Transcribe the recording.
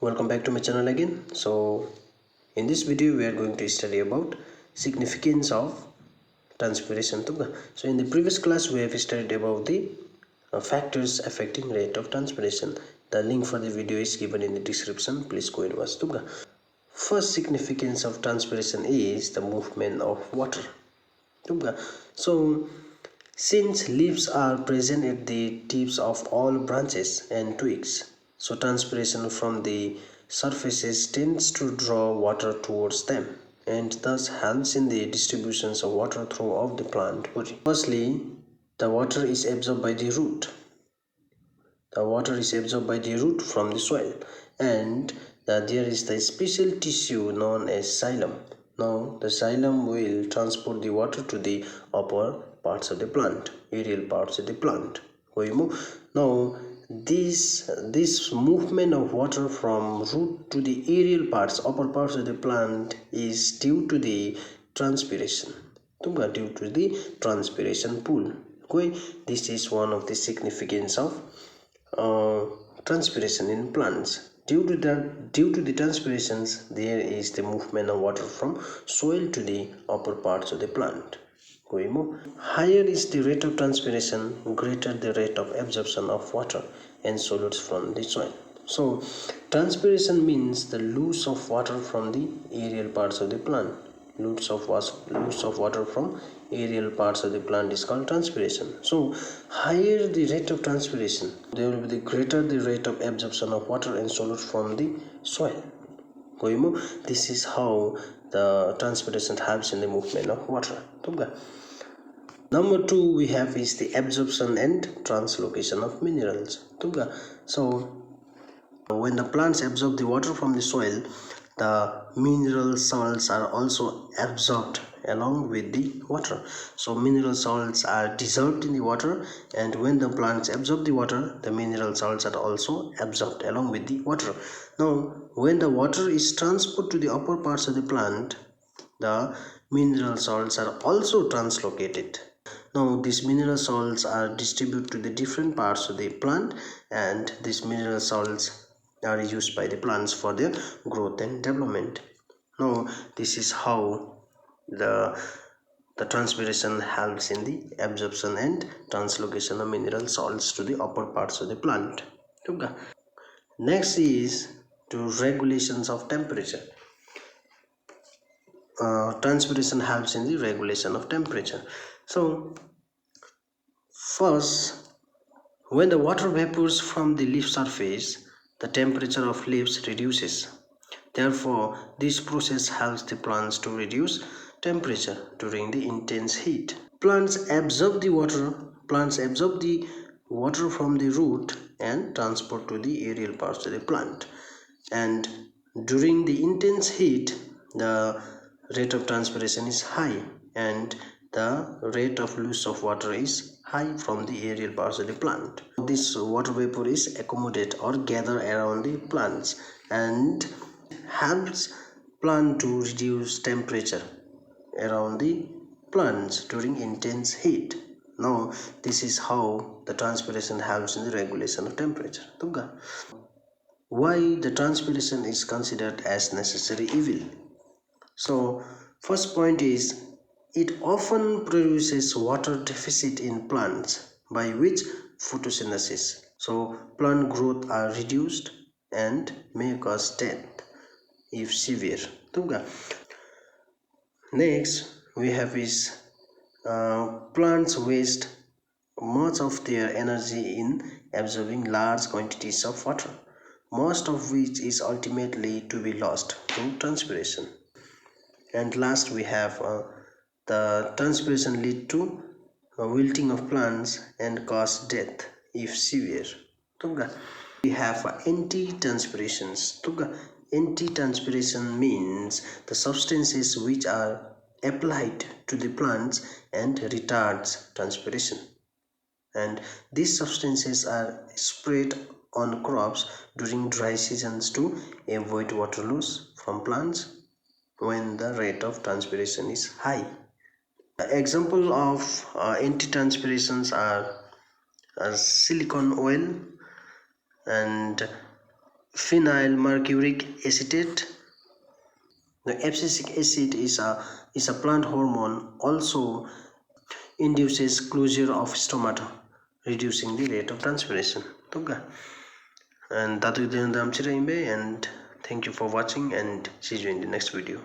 Welcome back to my channel again. So in this video we are going to study about significance of transpiration. So in the previous class we have studied about the factors affecting rate of transpiration. The link for the video is given in the description. Please go and watch. First significance of transpiration is the movement of water. So since leaves are present at the tips of all branches and twigs, so transpiration from the surfaces tends to draw water towards them and thus helps in the distributions of water throughout the plant body. Firstly, the water is absorbed by the root. The water is absorbed by the root from the soil, and there is the special tissue known as xylem. Now, the xylem will transport the water to the upper parts of the plant, aerial parts of the plant. Now, this movement of water from root to the aerial parts, upper parts of the plant, is due to the transpiration. Due to the transpiration pool. This is one of the significance of transpiration in plants. Due to the transpirations, there is the movement of water from soil to the upper parts of the plant. Higher is the rate of transpiration, greater the rate of absorption of water and solids from the soil. So transpiration means the loss of water from the aerial parts of the plant. Loss of water from aerial parts of the plant is called transpiration. So higher the rate of transpiration, there will be the greater the rate of absorption of water and solids from the soil. This is how the transpiration helps in the movement of water. Number 2 we have is the absorption and translocation of minerals. So when the plants absorb the water from the soil, the mineral salts are also absorbed along with the water. So mineral salts are dissolved in the water, and when the plants absorb the water, the mineral salts are also absorbed along with the water. Now when the water is transferred to the upper parts of the plant, the mineral salts are also translocated. Now these mineral salts are distributed to the different parts of the plant, and these mineral salts are used by the plants for their growth and development. Now this is how the transpiration helps in the absorption and translocation of mineral salts to the upper parts of the plant. Next is to regulations of temperature. Transpiration helps in the regulation of temperature. So first, when the water vapors from the leaf surface, the temperature of leaves reduces. Therefore, this process helps the plants to reduce temperature during the intense heat. Plants absorb the water from the root and transport to the aerial parts of the plant. And during the intense heat, the rate of transpiration is high and the rate of loss of water is high from the aerial parts of the plant. This water vapor is accumulated or gather around the plants and helps plant to reduce temperature around the plants during intense heat. Now this is how the transpiration helps in the regulation of temperature. Why the transpiration is considered as necessary evil? So first point is, it often produces water deficit in plants, by which photosynthesis, so plant growth are reduced and may cause death if severe. Next we have is plants waste much of their energy in absorbing large quantities of water, most of which is ultimately to be lost through transpiration. And last we have the transpiration lead to wilting of plants and cause death if severe. We have anti-transpirations. Anti-transpiration means the substances which are applied to the plants and retards transpiration, and these substances are sprayed on crops during dry seasons to avoid water loss from plants when the rate of transpiration is high. Example of anti-transpirations are silicone oil and phenyl mercuric acetate. The abscisic acid is a plant hormone, also induces closure of stomata, reducing the rate of transpiration. And that is the and thank you for watching, and see you in the next video.